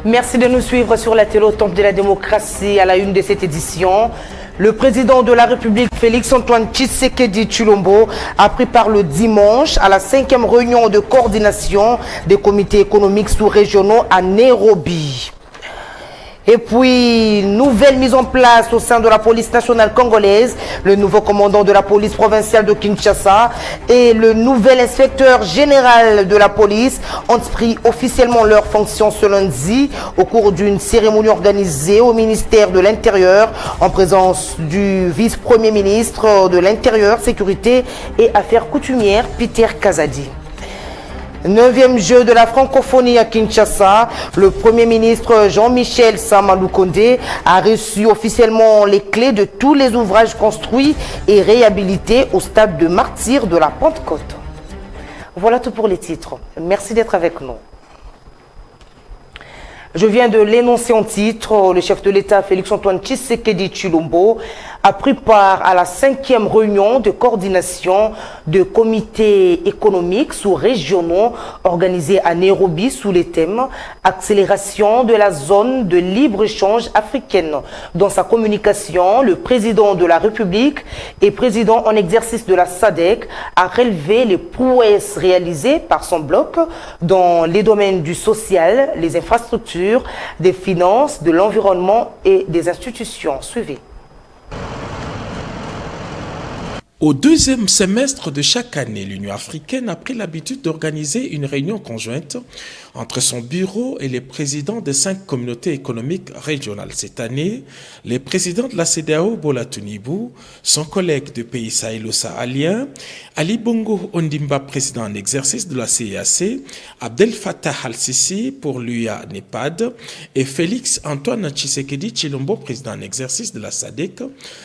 Merci de nous suivre sur la télé au Temple de la démocratie à la une de cette édition. Le président de la République, Félix-Antoine Tshisekedi Tshilombo, a pris part le dimanche à la 5e réunion de coordination des comités économiques sous-régionaux à Nairobi. Et puis, nouvelle mise en place au sein de la police nationale congolaise, le nouveau commandant de la police provinciale de Kinshasa et le nouvel inspecteur général de la police ont pris officiellement leurs fonctions ce lundi au cours d'une cérémonie organisée au ministère de l'Intérieur en présence du vice-premier ministre de l'Intérieur, Sécurité et Affaires coutumières, Peter Kazadi. 9e jeu de la francophonie à Kinshasa, le Premier ministre Jean-Michel Sama Lukonde a reçu officiellement les clés de tous les ouvrages construits et réhabilités au stade de martyr de la Pentecôte. Voilà tout pour les titres. Merci d'être avec nous. Je viens de l'énoncer en titre, le chef de l'État Félix-Antoine Tshisekedi Tshilombo a pris part à la 5e réunion de coordination de comités économiques sous-régionaux organisés à Nairobi sous les thèmes « Accélération de la zone de libre-échange africaine ». Dans sa communication, le président de la République et président en exercice de la SADC a relevé les prouesses réalisées par son bloc dans les domaines du social, les infrastructures, des finances, de l'environnement et des institutions. Suivez. Au deuxième semestre de chaque année, l'Union africaine a pris l'habitude d'organiser une réunion conjointe entre son bureau et les présidents des 5 communautés économiques régionales. Cette année, les présidents de la CEDEAO, Bola Tinubu, son collègue de pays sahélo-sahalien, Ali Bongo Ondimba, président en exercice de la CEEAC, Abdel Fattah al-Sisi pour l'UA-NEPAD et Félix-Antoine Tshisekedi Tshilombo, président en exercice de la SADC,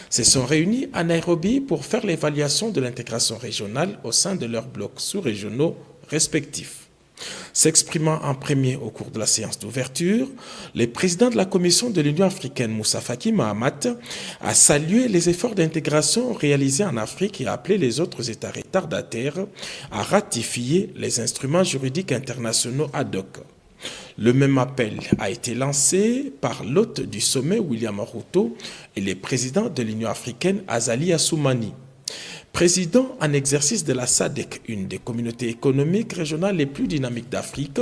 se sont réunis à Nairobi pour faire l'évaluation de l'intégration régionale au sein de leurs blocs sous-régionaux respectifs. S'exprimant en premier au cours de la séance d'ouverture, le président de la Commission de l'Union africaine, Moussa Faki Mahamat, a salué les efforts d'intégration réalisés en Afrique et a appelé les autres États retardataires à ratifier les instruments juridiques internationaux ad hoc. Le même appel a été lancé par l'hôte du sommet, William Ruto, et le président de l'Union africaine, Azali Assoumani. Président en exercice de la SADC, une des communautés économiques régionales les plus dynamiques d'Afrique,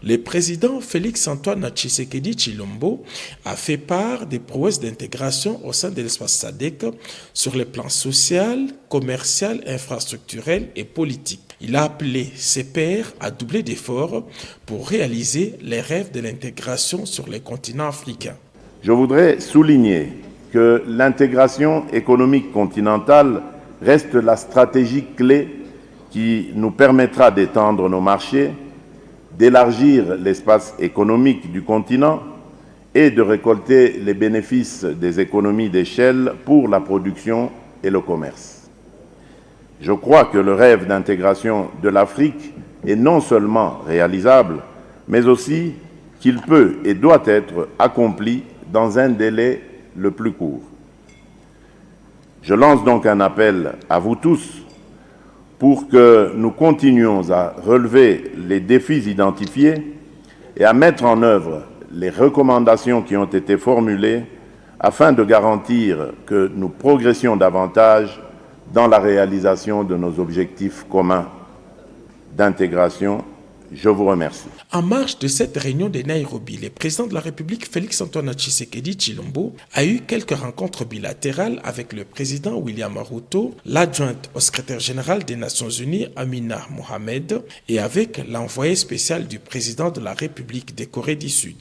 le président Félix-Antoine Tshisekedi Tshilombo a fait part des prouesses d'intégration au sein de l'espace SADC sur les plans social, commercial, infrastructurel et politique. Il a appelé ses pairs à doubler d'efforts pour réaliser les rêves de l'intégration sur les continents africains. Je voudrais souligner que l'intégration économique continentale reste la stratégie clé qui nous permettra d'étendre nos marchés, d'élargir l'espace économique du continent et de récolter les bénéfices des économies d'échelle pour la production et le commerce. Je crois que le rêve d'intégration de l'Afrique est non seulement réalisable, mais aussi qu'il peut et doit être accompli dans un délai le plus court. Je lance donc un appel à vous tous pour que nous continuions à relever les défis identifiés et à mettre en œuvre les recommandations qui ont été formulées afin de garantir que nous progressions davantage dans la réalisation de nos objectifs communs d'intégration. Je vous remercie. En marge de cette réunion de Nairobi, le président de la République Félix-Antoine Tshisekedi Tshilombo a eu quelques rencontres bilatérales avec le président William Ruto, l'adjointe au secrétaire général des Nations Unies Amina Mohamed et avec l'envoyé spécial du président de la République de Corée du Sud.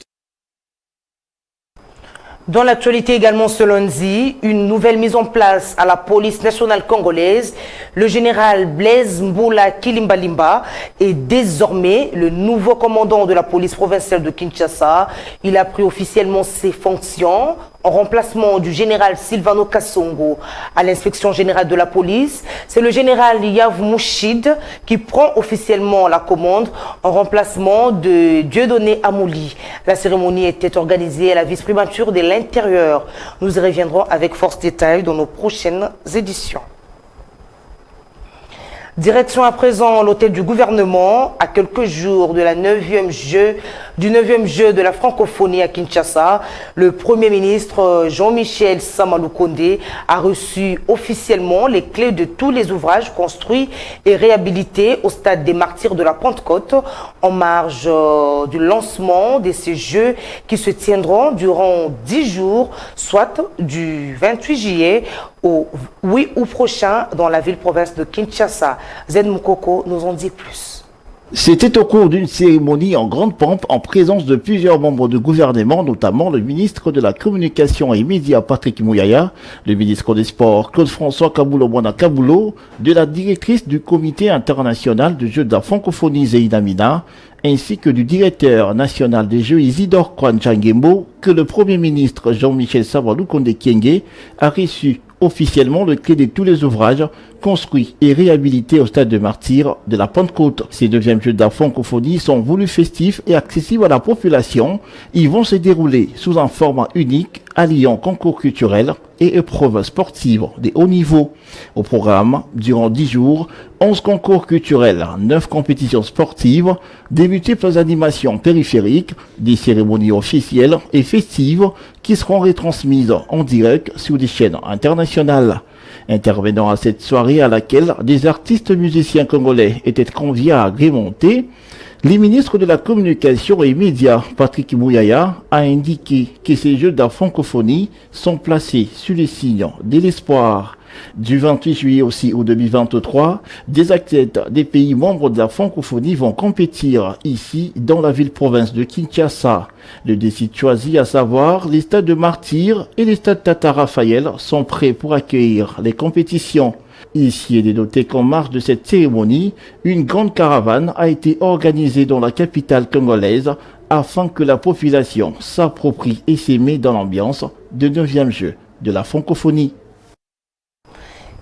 Dans l'actualité également ce lundi, une nouvelle mise en place à la police nationale congolaise. Le général Blaise Mboula Kilimbalimba est désormais le nouveau commandant de la police provinciale de Kinshasa. Il a pris officiellement ses fonctions en remplacement du général Silvano Kassongo à l'inspection générale de la police. C'est le général Yav Mouchid qui prend officiellement la commande en remplacement de Dieudonné Amouli. La cérémonie était organisée à la vice-primature de l'Intérieur. Nous y reviendrons avec force détail dans nos prochaines éditions. Direction à présent l'hôtel du gouvernement, à quelques jours de du 9e jeu de la francophonie à Kinshasa. Le Premier ministre Jean-Michel Samaloukonde a reçu officiellement les clés de tous les ouvrages construits et réhabilités au stade des Martyrs de la Pentecôte en marge du lancement de ces jeux qui se tiendront durant 10 jours, soit du 28 juillet au 8 août prochain dans la ville-province de Kinshasa. Zed Moukoko nous en dit plus. C'était au cours d'une cérémonie en grande pompe en présence de plusieurs membres du gouvernement, notamment le ministre de la Communication et Médias Patrick Mouyaya, le ministre des Sports Claude-François Kaboulo-Mwana Kaboulo, de la directrice du Comité international de jeux de la francophonie Zéina Mina, ainsi que du directeur national des jeux Isidore Kwanjangembo, que le Premier ministre Jean-Michel Samaloukonde Kyenge a reçu officiellement le clé de tous les ouvrages construits et réhabilités au stade de Martyrs de la Pentecôte. Ces 9e jeux de la francophonie sont voulus festifs et accessibles à la population. Ils vont se dérouler sous un format unique, alliant concours culturels et épreuves sportives de haut niveau. Au programme, durant 10 jours, 11 concours culturels, 9 compétitions sportives, des multiples animations périphériques, des cérémonies officielles et festives qui seront retransmises en direct sur des chaînes internationales. Intervenant à cette soirée à laquelle des artistes musiciens congolais étaient conviés à agrémenter, le ministre de la Communication et Médias, Patrick Mouyaya, a indiqué que ces jeux de la francophonie sont placés sous les signes de l'espoir. Du 28 juillet aussi au 2023, des athlètes des pays membres de la francophonie vont compétir ici dans la ville-province de Kinshasa. Le décide choisi, à savoir les stades de Martyrs et les stades Tata Raphaël, sont prêts pour accueillir les compétitions. Ici, il est noté qu'en marge de cette cérémonie, une grande caravane a été organisée dans la capitale congolaise afin que la population s'approprie et s'émette dans l'ambiance de 9e jeu de la francophonie.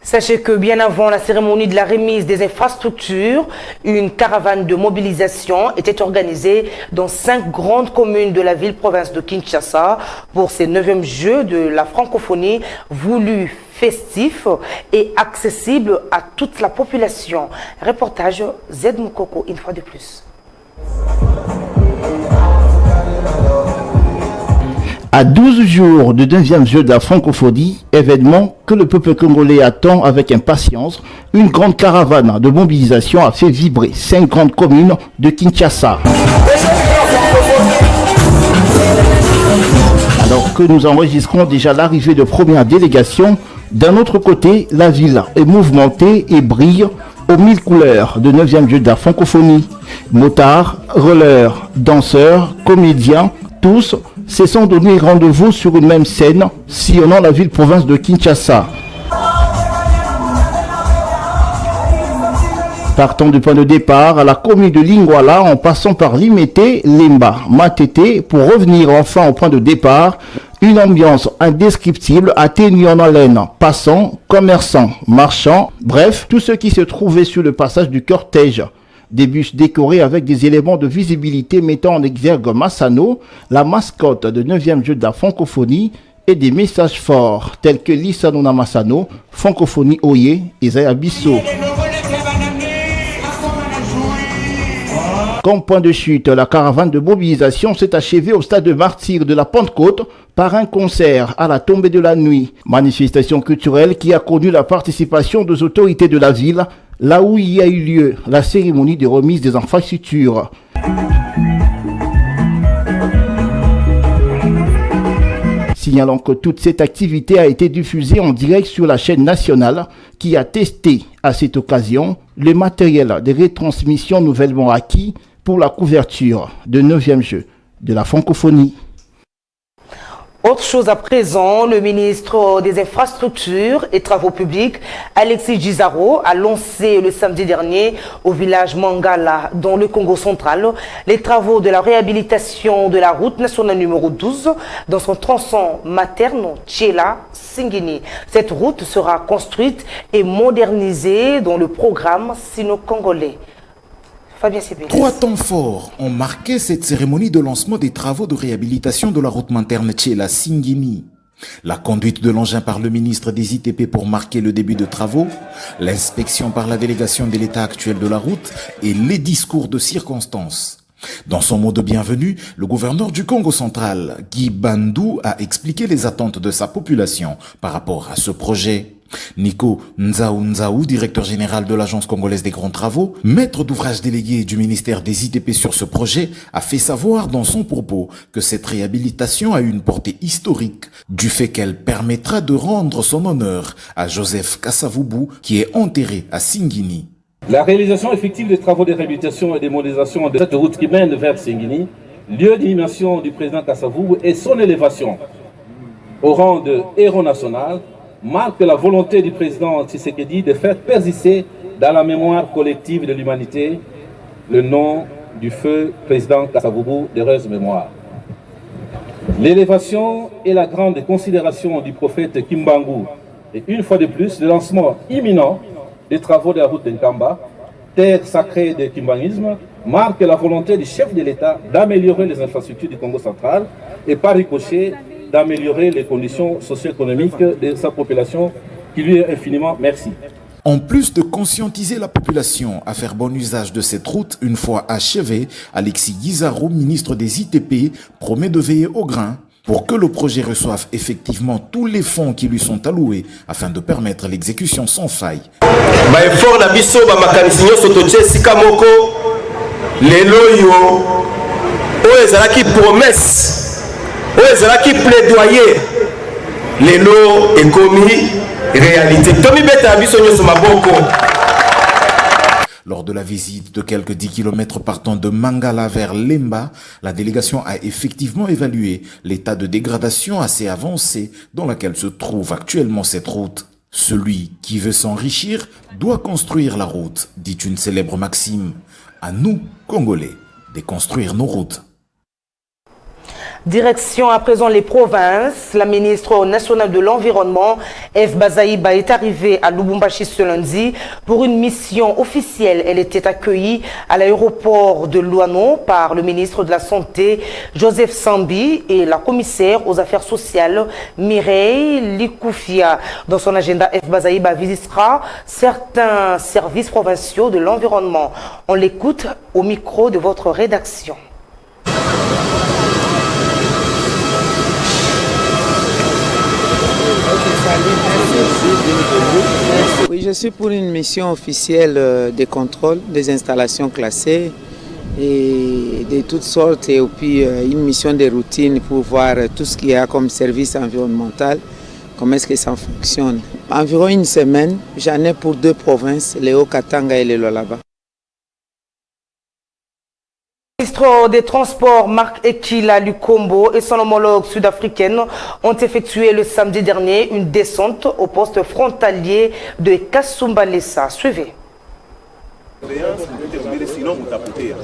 Sachez que bien avant la cérémonie de la remise des infrastructures, une caravane de mobilisation était organisée dans 5 grandes communes de la ville-province de Kinshasa pour ces 9e jeux de la francophonie voulus festifs et accessibles à toute la population. Reportage Z Moukoko une fois de plus. À 12 jours de 9e jeu de la francophonie, événement que le peuple congolais attend avec impatience, une grande caravane de mobilisation a fait vibrer 5 grandes communes de Kinshasa. Alors que nous enregistrons déjà l'arrivée de premières délégations, d'un autre côté, la ville est mouvementée et brille aux 1000 couleurs de 9e jeu de la francophonie. Motards, rollers, danseurs, comédiens, tous se sont donné rendez-vous sur une même scène, sillonnant la ville-province de Kinshasa. Partant du point de départ à la commune de Lingwala, en passant par Limete, Lemba, Matete, pour revenir enfin au point de départ, une ambiance indescriptible atteignant en haleine, passants, commerçants, marchands, bref, tous ceux qui se trouvaient sur le passage du cortège. Des bus décorés avec des éléments de visibilité mettant en exergue Massano, la mascotte de 9e jeu de la francophonie, et des messages forts tels que Lisanona Massano, Francophonie Oye et Zaya Bisso. Comme point de chute, la caravane de mobilisation s'est achevée au stade de Martyrs de la Pentecôte par un concert à la tombée de la nuit. Manifestation culturelle qui a connu la participation des autorités de la ville, là où il y a eu lieu la cérémonie de remise des infrastructures. Signalant que toute cette activité a été diffusée en direct sur la chaîne nationale qui a testé à cette occasion le matériel de retransmission nouvellement acquis pour la couverture de 9e jeu de la francophonie. Autre chose à présent, le ministre des Infrastructures et Travaux Publics, Alexis Gizaro, a lancé le samedi dernier au village Mangala, dans le Congo central, les travaux de la réhabilitation de la route nationale numéro 12 dans son tronçon Materno Tchela Singini. Cette route sera construite et modernisée dans le programme sino-congolais. Fabien Sébélès. 3 temps forts ont marqué cette cérémonie de lancement des travaux de réhabilitation de la route Materno Tchela Singini. La conduite de l'engin par le ministre des ITP pour marquer le début de travaux, l'inspection par la délégation de l'état actuel de la route et les discours de circonstance. Dans son mot de bienvenue, le gouverneur du Congo central, Guy Bandou, a expliqué les attentes de sa population par rapport à ce projet. Nico Nzaou, directeur général de l'Agence congolaise des grands travaux, maître d'ouvrage délégué du ministère des ITP sur ce projet, a fait savoir dans son propos que cette réhabilitation a une portée historique du fait qu'elle permettra de rendre son honneur à Joseph Kasavubu qui est enterré à Singini. La réalisation effective des travaux de réhabilitation et de modernisation de cette route qui mène vers Singini, lieu d'inhumation du président Kasavubu et son élévation au rang de héros national, marque la volonté du président Tshisekedi de faire persister dans la mémoire collective de l'humanité le nom du feu président Kasavubu d'heureuse mémoire. L'élévation et la grande considération du prophète Kimbangu et une fois de plus le lancement imminent des travaux de la route de Nkamba, terre sacrée du kimbangisme, marque la volonté du chef de l'État d'améliorer les infrastructures du Congo central et par ricochet d'améliorer les conditions socio-économiques de sa population qui lui est infiniment merci. En plus de conscientiser la population à faire bon usage de cette route une fois achevée, Alexis Guizarro, ministre des ITP, promet de veiller au grain pour que le projet reçoive effectivement tous les fonds qui lui sont alloués afin de permettre l'exécution sans faille. Effort na biso ba makanisi nyonso totie sika moko lelo yo oyo ezalaki promesse oyo ezalaki plaidoyer lelo ekomi réalité tomibeta biso nyonso maboko. Lors de la visite de quelques 10 km partant de Mangala vers Lemba, la délégation a effectivement évalué l'état de dégradation assez avancé dans lequel se trouve actuellement cette route. Celui qui veut s'enrichir doit construire la route, dit une célèbre maxime. À nous, Congolais, de construire nos routes. Direction à présent les provinces. La ministre nationale de l'Environnement, Eve Bazaïba, est arrivée à Lubumbashi ce lundi pour une mission officielle. Elle était accueillie à l'aéroport de Luano par le ministre de la Santé, Joseph Sambi, et la commissaire aux affaires sociales, Mireille Likoufia. Dans son agenda, Eve Bazaïba visitera certains services provinciaux de l'environnement. On l'écoute au micro de votre rédaction. Oui, je suis pour une mission officielle de contrôle des installations classées et de toutes sortes, et puis une mission de routine pour voir tout ce qu'il y a comme service environnemental, comment est-ce que ça fonctionne. Environ une semaine, j'en ai pour 2 provinces, le Haut-Katanga et le Lualaba. Le ministre des Transports, Marc Ekila Lukombo, et son homologue sud-africaine ont effectué le samedi dernier une descente au poste frontalier de Kasumbalesa. Suivez.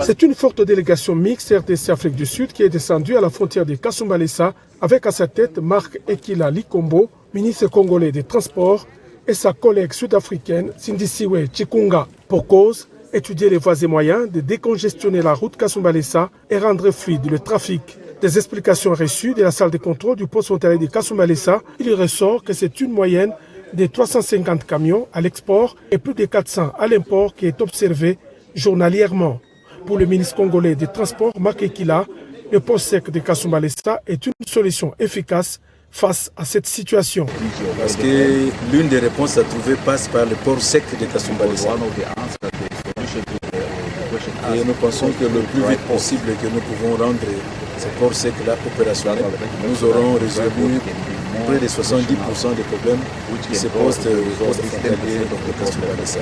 C'est une forte délégation mixte RDC-Afrique du Sud qui est descendue à la frontière de Kasumbalesa avec à sa tête Marc Ekila Lukombo, ministre congolais des Transports, et sa collègue sud-africaine Sindisiwe Chikunga, pour cause étudier les voies et moyens de décongestionner la route Kasumbalesa et rendre fluide le trafic. Des explications reçues de la salle de contrôle du poste frontalier de Kasumbalesa, il ressort que c'est une moyenne de 350 camions à l'export et plus de 400 à l'import qui est observée journalièrement. Pour le ministre congolais des Transports, Marc Ekila, le poste sec de Kasumbalesa est une solution efficace face à cette situation. Parce que l'une des réponses à trouver passe par le port sec de Kasumbalesa. Et nous pensons que le plus vite possible que nous pouvons rendre ce port sec-là opérationnel, nous aurons résolu près de 70% des problèmes qui se posent au poste frontalier de Kasumbalesa.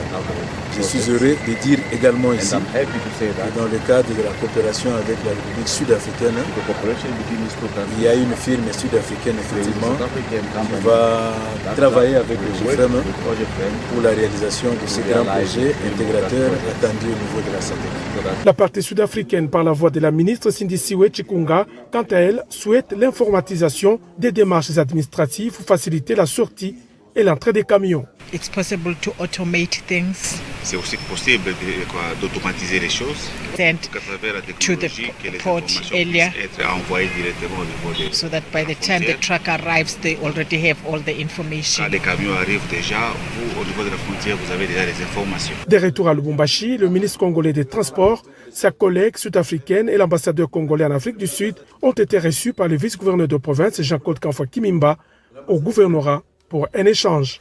Je suis heureux de dire également ici que dans le cadre de la coopération avec la République sud-africaine, il y a une firme sud-africaine effectivement qui va travailler avec le GFM pour la réalisation de ce grand projet intégrateur attendu au niveau de la santé. La partie sud-africaine, par la voix de la ministre Sindisiwe Chikunga, quant à elle, souhaite l'informatisation des démarches administratives pour faciliter la sortie et l'entrée des camions. it's possible to automate things. C'est aussi possible d'automatiser les choses. Send À travers la to the technologie que les port informations earlier, puissent être envoyées directement au niveau des so that by the time the truck arrives, they already have all the information. Quand les camions arrivent déjà, vous, au niveau de la frontière, vous avez déjà les informations. De retour à Lubumbashi, le ministre congolais des Transports, sa collègue sud-africaine et l'ambassadeur congolais en Afrique du Sud ont été reçus par le vice-gouverneur de province Jean-Claude Kamfwa Kimimba au gouvernorat pour un échange.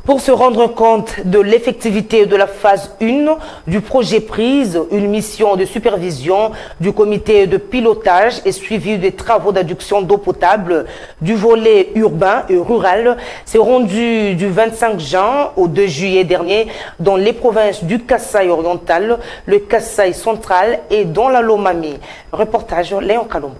Pour se rendre compte de l'effectivité de la phase 1 du projet PRISE, une mission de supervision du comité de pilotage et suivi des travaux d'adduction d'eau potable du volet urbain et rural s'est rendue du 25 juin au 2 juillet dernier dans les provinces du Kasaï oriental, le Kasaï central et dans la Lomami. Reportage Léon Kalombo.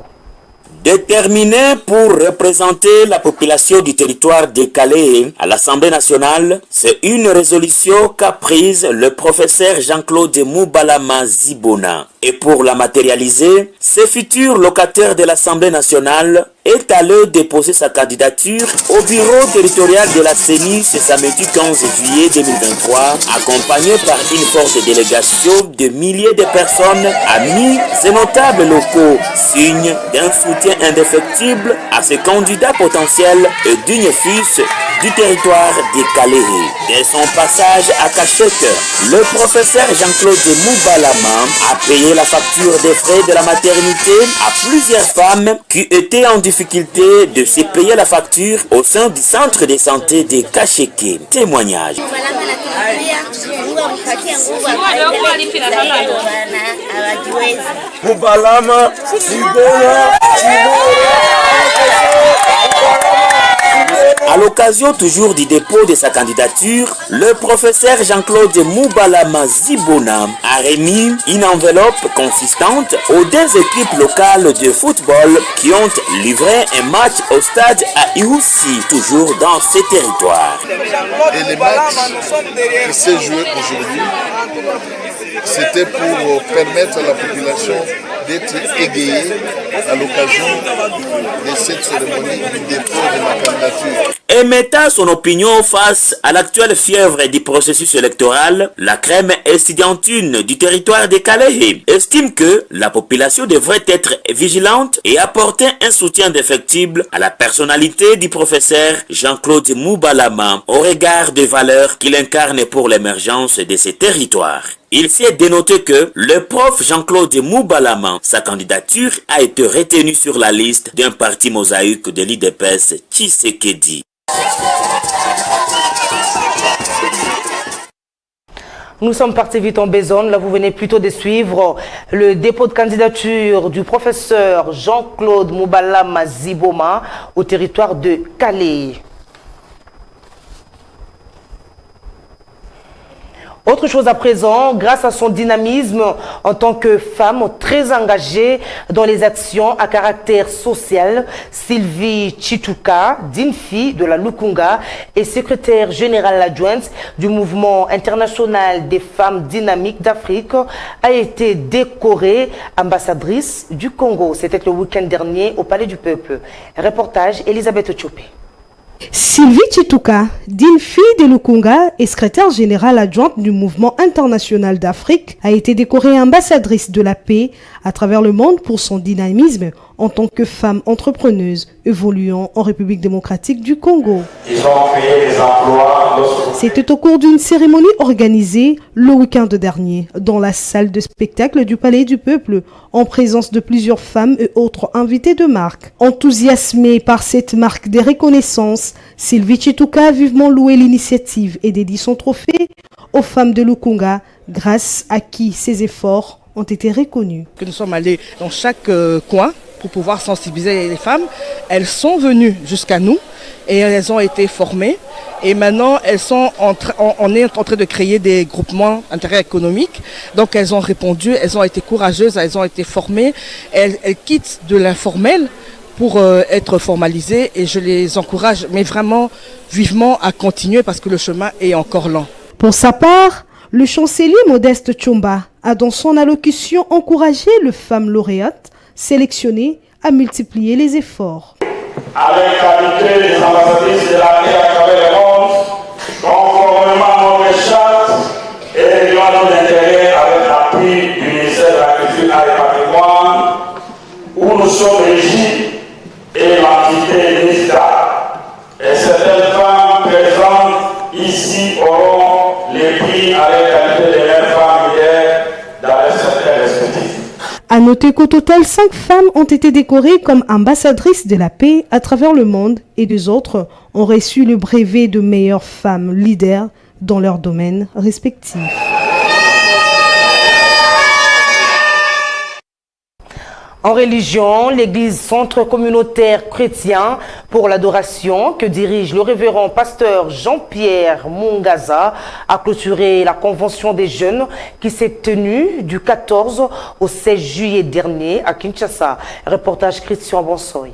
Déterminé pour représenter la population du territoire de Calais à l'Assemblée nationale, c'est une résolution qu'a prise le professeur Jean-Claude Moubalama Zibona. Et pour la matérialiser, ce futur locataire de l'Assemblée nationale est allé déposer sa candidature au bureau territorial de la CENI ce samedi 15 juillet 2023, accompagné par une forte délégation de milliers de personnes, amis et notables locaux, signe d'un soutien indéfectible à ce candidat potentiel et digne fils du territoire de Calais. Dès son passage à Cachette, le professeur Jean-Claude Moubalama a payé la facture des frais de la maternité à plusieurs femmes qui étaient en difficulté de se payer la facture au sein du centre de santé de Kacheke. Témoignage. Moubalama, À l'occasion toujours du dépôt de sa candidature, le professeur Jean-Claude Moubalama Zibona a remis une enveloppe consistante aux deux équipes locales de football qui ont livré un match au stade à Ihoussi, toujours dans ces territoires. Et les matchs qui s'est joué aujourd'hui, c'était pour permettre à la population d'être égayée à l'occasion de cette cérémonie du dépôt de ma candidature. Émettant son opinion face à l'actuelle fièvre du processus électoral, la crème estudiantine du territoire de Calais estime que la population devrait être vigilante et apporter un soutien indéfectible à la personnalité du professeur Jean-Claude Moubalama au regard des valeurs qu'il incarne pour l'émergence de ces territoires. Il s'est dénoté que le prof Jean-Claude Moubalama, sa candidature a été retenue sur la liste d'un parti mosaïque de l'IDPS Tshisekedi. Nous sommes partis vite en besogne. Là, vous venez plutôt de suivre le dépôt de candidature du professeur Jean-Claude Moubalama Zibona au territoire de Calais. Autre chose à présent, grâce à son dynamisme en tant que femme très engagée dans les actions à caractère social, Sylvie Chituka, digne fille de la Lukunga et secrétaire générale adjointe du mouvement international des femmes dynamiques d'Afrique, a été décorée ambassadrice du Congo. C'était le week-end dernier au Palais du Peuple. Reportage Elisabeth Chopé. Sylvie Chituka, digne fille de Lukunga et secrétaire générale adjointe du mouvement international d'Afrique, a été décorée ambassadrice de la paix à travers le monde pour son dynamisme en tant que femme entrepreneuse évoluant en République démocratique du Congo. Ils ont créé des emplois. C'était au cours d'une cérémonie organisée le week-end dernier dans la salle de spectacle du Palais du Peuple en présence de plusieurs femmes et autres invités de marque. Enthousiasmée par cette marque de reconnaissance, Sylvie Chituka a vivement loué l'initiative et dédié son trophée aux femmes de Lukunga, grâce à qui ses efforts ont été reconnus. Que nous sommes allés dans chaque coin pour pouvoir sensibiliser les femmes. Elles sont venues jusqu'à nous et elles ont été formées. Et maintenant, on est en train de créer des groupements d'intérêt économique. Donc elles ont répondu, elles ont été courageuses, elles ont été formées. Elles quittent de l'informel pour être formalisées et je les encourage, mais vraiment vivement à continuer parce que le chemin est encore lent. Pour sa part, le chancelier Modeste Tshomba a dans son allocution encouragé les femmes lauréates sélectionnées à multiplier les efforts. Avec qualité des ambassadrices de la paix à travers le monde, Notez qu'au total, 5 femmes ont été décorées comme ambassadrices de la paix à travers le monde et 2 autres ont reçu le brevet de meilleures femmes leaders dans leur domaine respectif. En religion, l'église centre communautaire chrétien pour l'adoration que dirige le révérend pasteur Jean-Pierre Mungaza a clôturé la convention des jeunes qui s'est tenue du 14 au 16 juillet dernier à Kinshasa. Reportage Christian Bonsoy.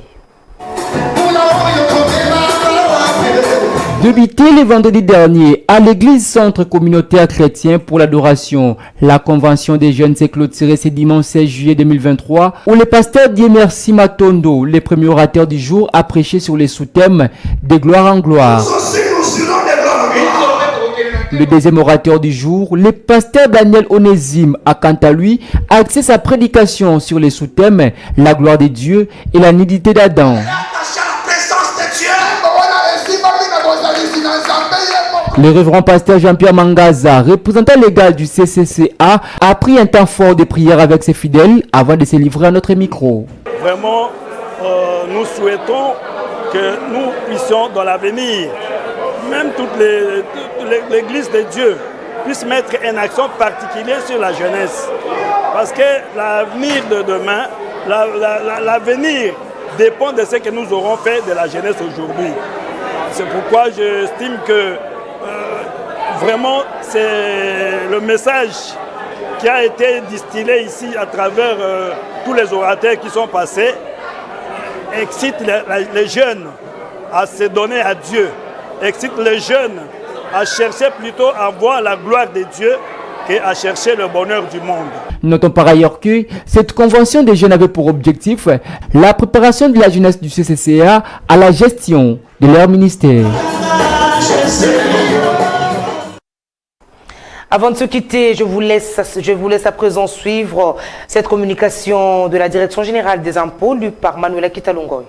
Débuté le vendredi dernier à l'église centre communautaire chrétien pour l'adoration, la convention des jeunes s'est clôturée ce dimanche 16 juillet 2023 où le pasteur Diemersi Matondo, le premier orateur du jour, a prêché sur les sous-thèmes de gloire en gloire. Le deuxième orateur du jour, le pasteur Daniel Onésime, a quant à lui axé sa prédication sur les sous-thèmes la gloire de Dieu et la nudité d'Adam. Le révérend pasteur Jean-Pierre Mungaza, représentant légal du CCCA, a pris un temps fort de prière avec ses fidèles avant de se livrer à notre micro. Vraiment, nous souhaitons que nous puissions dans l'avenir, même toute l'Église de Dieu, puisse mettre une action particulière sur la jeunesse. Parce que l'avenir de demain, l'avenir dépend de ce que nous aurons fait de la jeunesse aujourd'hui. C'est pourquoi j'estime que vraiment c'est le message qui a été distillé ici à travers tous les orateurs qui sont passés, excite les jeunes à se donner à Dieu, excite les jeunes à chercher plutôt à voir la gloire de Dieu qu'à chercher le bonheur du monde. Notons par ailleurs que cette convention des jeunes avait pour objectif la préparation de la jeunesse du CCCA à la gestion de leur ministère. Avant de se quitter, je vous laisse à présent suivre cette communication de la Direction générale des impôts lue par Manuela Kitalongoy.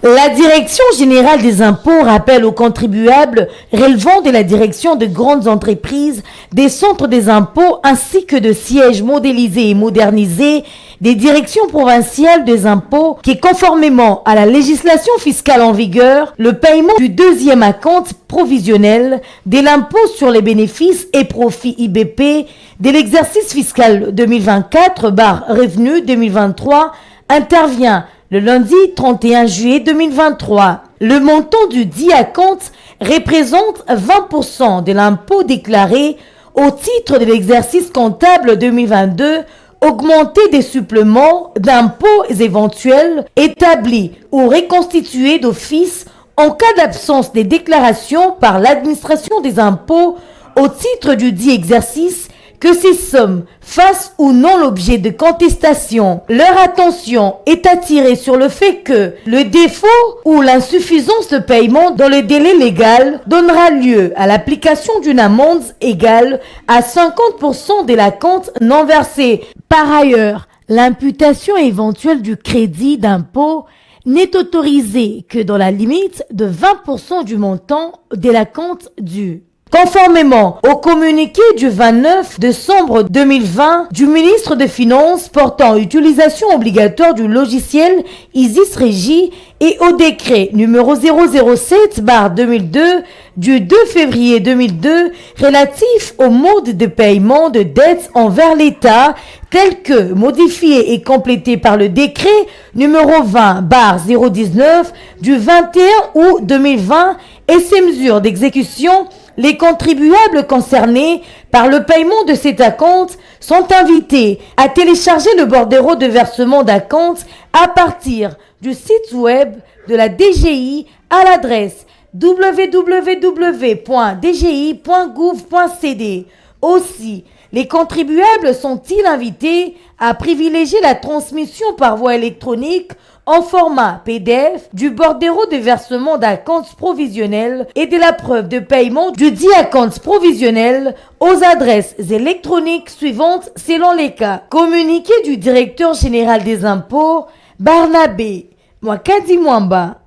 La Direction générale des impôts rappelle aux contribuables relevant de la direction de grandes entreprises, des centres des impôts ainsi que de sièges modélisés et modernisés des directions provinciales des impôts qui, conformément à la législation fiscale en vigueur, le paiement du deuxième acompte provisionnel de l'impôt sur les bénéfices et profits IBP de l'exercice fiscal 2024/revenu 2023 intervient le lundi 31 juillet 2023. Le montant du dit acompte représente 20% de l'impôt déclaré au titre de l'exercice comptable 2022, augmenté des suppléments d'impôts éventuels établis ou reconstitués d'office en cas d'absence des déclarations par l'administration des impôts au titre du dit exercice, que ces sommes fassent ou non l'objet de contestation. Leur attention est attirée sur le fait que le défaut ou l'insuffisance de paiement dans le délai légal donnera lieu à l'application d'une amende égale à 50% de l'acompte non versé. Par ailleurs, l'imputation éventuelle du crédit d'impôt n'est autorisée que dans la limite de 20% du montant de l'acompte dû. Conformément au communiqué du 29 décembre 2020 du ministre des Finances portant utilisation obligatoire du logiciel Isis Régie et au décret numéro 007/2002 du 2 février 2002 relatif au mode de paiement de dettes envers l'État tel que modifié et complété par le décret numéro 20/019 du 21 août 2020 et ses mesures d'exécution, les contribuables concernés par le paiement de cet acompte sont invités à télécharger le bordereau de versement d'acompte à partir du site web de la DGI à l'adresse www.dgi.gouv.cd. Aussi, les contribuables sont-ils invités à privilégier la transmission par voie électronique en format PDF du bordereau de versement d'acompte provisionnel et de la preuve de paiement du dit acompte provisionnel aux adresses électroniques suivantes selon les cas. Communiqué du directeur général des impôts, Barnabé Mwakadi Mwamba.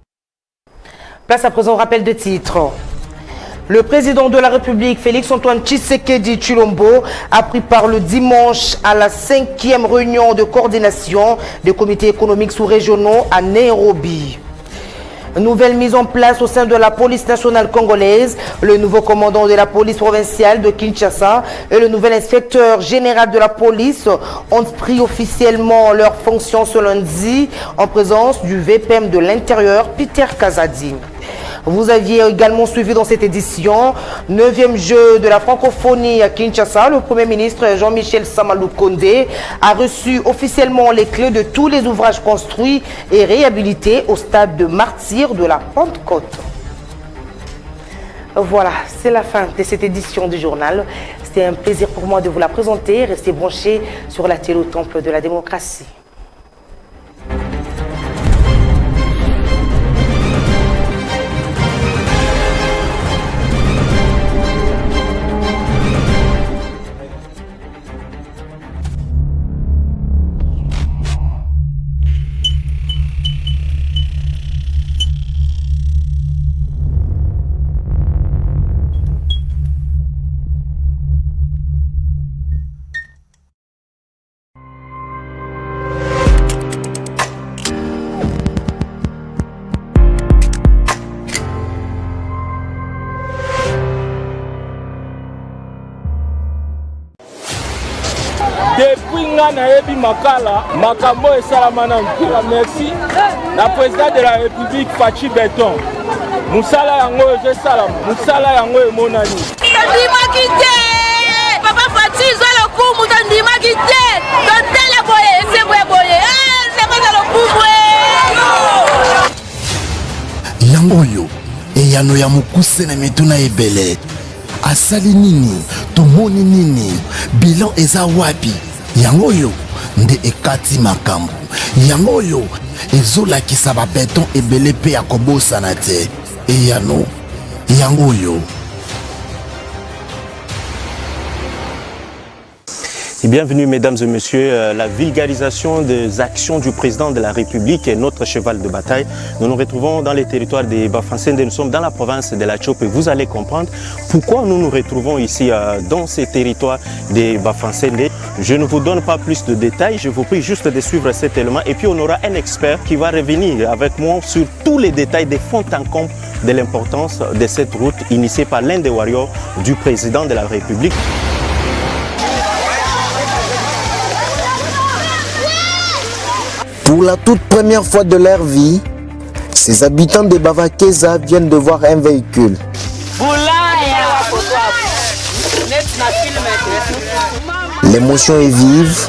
Place à présent au rappel de titres. Le président de la République, Félix-Antoine Tshisekedi Tshilombo, a pris part le dimanche à la 5e réunion de coordination des comités économiques sous-régionaux à Nairobi. Nouvelle mise en place au sein de la police nationale congolaise. Le nouveau commandant de la police provinciale de Kinshasa et le nouvel inspecteur général de la police ont pris officiellement leurs fonctions ce lundi en présence du VPM de l'Intérieur, Peter Kazadi. Vous aviez également suivi dans cette édition 9e jeu de la francophonie à Kinshasa. Le Premier ministre Jean-Michel Samalou Kondé a reçu officiellement les clés de tous les ouvrages construits et réhabilités au stade de martyr de la Pentecôte. Voilà, c'est la fin de cette édition du journal. C'était un plaisir pour moi de vous la présenter. Restez branchés sur la télé au temple de la démocratie. Depuis Naebi Makala, Makamo et Salamana, merci. La présidente de la République, Fachi Beton. Moussala Yango et Salam. Moussala Yango et Monani. Papa Fachi, je le coup, Moutandi Makité. Donne la boye, c'est boye. C'est pas le coup, Yangoyo, et Yano Yamukuse na metuna ebele. Asali nini, tomoni nini, bilan eza wapi. Yangoyo, nde ekati makambo. Yangoyo, ezolakisa ba beton ebele pe ya kobosana te. E yano, yangoyo. Et bienvenue mesdames et messieurs, la vulgarisation des actions du président de la République est notre cheval de bataille. Nous nous retrouvons dans les territoires des Bafasende, nous sommes dans la province de la Tchop et vous allez comprendre pourquoi nous nous retrouvons ici dans ces territoires des Bafasende. Je ne vous donne pas plus de détails, je vous prie juste de suivre cet élément et puis on aura un expert qui va revenir avec moi sur tous les détails des fonds en comble de l'importance de cette route initiée par l'un des warriors du président de la République. Pour la toute première fois de leur vie, ces habitants de Bavakeza viennent de voir un véhicule. L'émotion est vive,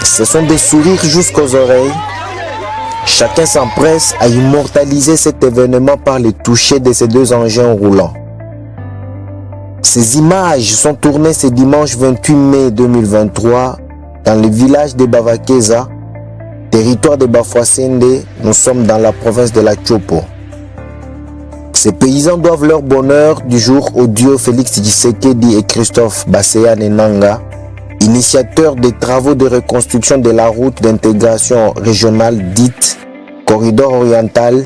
ce sont des sourires jusqu'aux oreilles. Chacun s'empresse à immortaliser cet événement par le toucher de ces deux engins roulants. Ces images sont tournées ce dimanche 28 mai 2023 dans le village de Bavakeza, territoire de Bafouassende. Nous sommes dans la province de la Tchopo. Ces paysans doivent leur bonheur du jour au dieu Félix Tshisekedi et Christophe Basseya Nenanga, initiateurs des travaux de reconstruction de la route d'intégration régionale dite Corridor Oriental,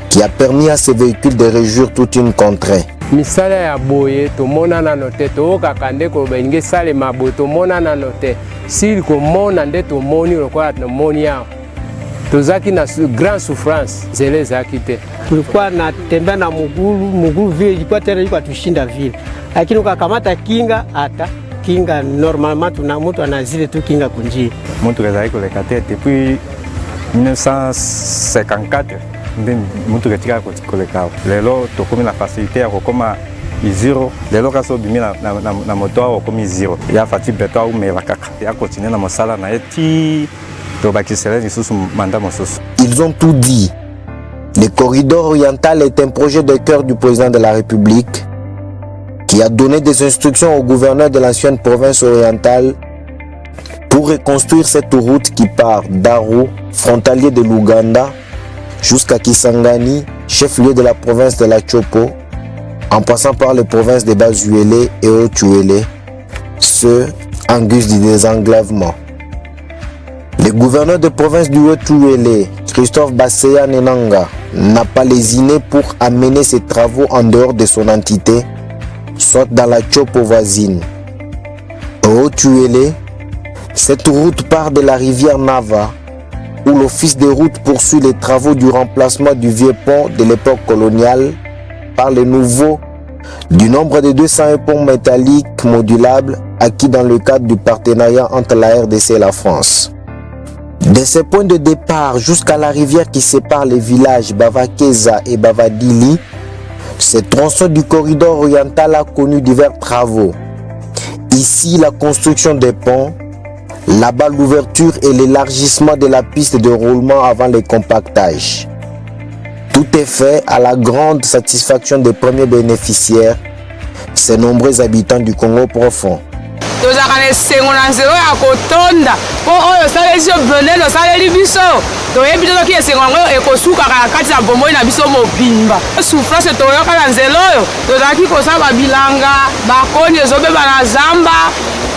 qui a permis à ces véhicules de réjouir toute une contrée. Misala ya boye tomona nano te tokaka nde koloba salema boye tomona nano te sili komona nde tomoni lokola tomoni awa tozaki na grand souffrance zele ezalaki te. Tulikuwa natembea na mugulu vile ilikuwa tena ilikuwa tushinda vile, lakini ukakamata kinga hata kinga normalement tuna mtu anazile tu kinga kunjia mtu kazali koleka te depuis 1954 nde mtu katika koleka lelo tokomi na facilité ya kokoma zero lelo kaso bimi na moto awo komi zero ya fati beto au meva kaka ya continuer na mosala na eti to bakisele lisusu manda mosusu. Ils ont tout dit. Le corridor oriental est un projet de cœur du président de la République qui a donné des instructions au gouverneur de l'ancienne province orientale pour reconstruire cette route qui part d'Aru, frontalier de l'Ouganda, jusqu'à Kisangani, chef-lieu de la province de la Tchopo, en passant par les provinces de Bazuélé et Haut-Tuélé, ce en guise du désenglavement. Le gouverneur de province du Haut-Tuélé, Christophe Basseya Nenanga n'a pas lésiné pour amener ses travaux en dehors de son entité, soit dans la Tchopo voisine. Au Tuélé, cette route part de la rivière Nava, où l'office des routes poursuit les travaux du remplacement du vieux pont de l'époque coloniale par le nouveau du nombre de 200 ponts métalliques modulables acquis dans le cadre du partenariat entre la RDC et la France. De ce point de départ jusqu'à la rivière qui sépare les villages Bavakeza et Bavadili, ce tronçon du corridor oriental a connu divers travaux. Ici, la construction des ponts, là-bas l'ouverture et l'élargissement de la piste de roulement avant le compactage. Tout est fait à la grande satisfaction des premiers bénéficiaires, ces nombreux habitants du Congo profond. tozalaka na esengo na nzela ya kotonda mpo oyo osaleli biso bonene osaleli biso toyebi te soki esengo yango ekosukaka na kati ya bomoi na biso mobimba souffrance toyoka na nzela oyo tozalaki kosala babilanga bakoni ezobeba na zamba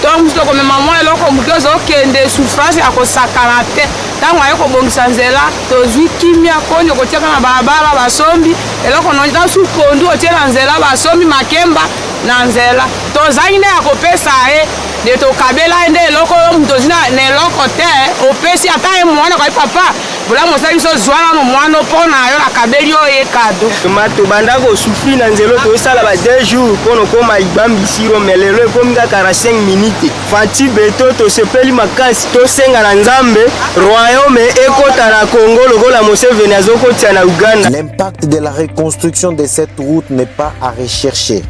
to mosu tokomema mwa eloko moke ozokende souffrance ya kosakana te ntango aye kobongisa nzela tozwi kimia koni okotiaka na balabala basombi eloko nonta su pondu otie na nzela basombi makemba na nzela tozangi nde ya kopesa ye nde tokabela nde eloko oyo moto ozwi na eloko te opesi ata ye mwana kai papa bolamu osali biso zwa nano mwana mpo na yo nakabeli oyo ye kado ma tobanda kosufri na nzela toosala ba 2 jours mpo nokoma libambisiro me lelo ekomi kaka na 5 minute fati beto tosepeli makasi tosenga na nzambe royaume ekota na Congo lokola Museveni azokotia na Uganda. L'impact de la reconstruction de cette route n'est pas à rechercher.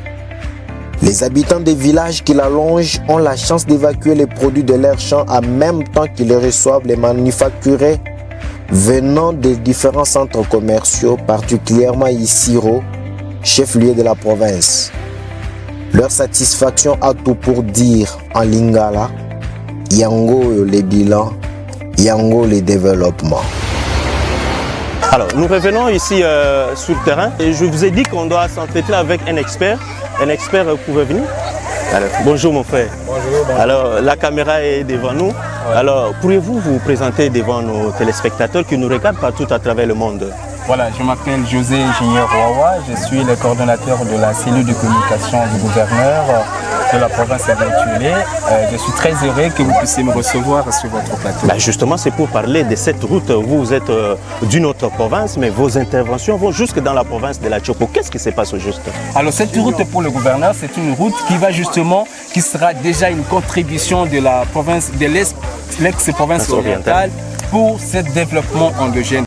Les habitants des villages qui la longent ont la chance d'évacuer les produits de leurs champs en même temps qu'ils reçoivent les manufacturés venant des différents centres commerciaux, particulièrement Isiro, chef-lieu de la province. Leur satisfaction a tout pour dire en lingala, Yango les bilans, Yango les développements. Alors, nous revenons ici sur le terrain et je vous ai dit qu'on doit s'entretenir avec un expert. Un expert, vous pouvez venir? Alors, bonjour mon frère. Bonjour. Alors, la caméra est devant nous. Ouais. Alors, pourriez-vous vous présenter devant nos téléspectateurs qui nous regardent partout à travers le monde? Voilà, je m'appelle José Junior Wawa, je suis le coordonnateur de la cellule de communication du gouverneur de la province de Tuélé. Je suis très heureux que vous puissiez me recevoir sur votre plateau. Justement, c'est pour parler de cette route. Vous êtes d'une autre province, mais vos interventions vont jusque dans la province de la Tchopo. Qu'est-ce qui se passe au juste? Alors, cette route pour le gouverneur, c'est une route qui sera déjà une contribution de la province de l'ex-province orientale pour ce développement endogène.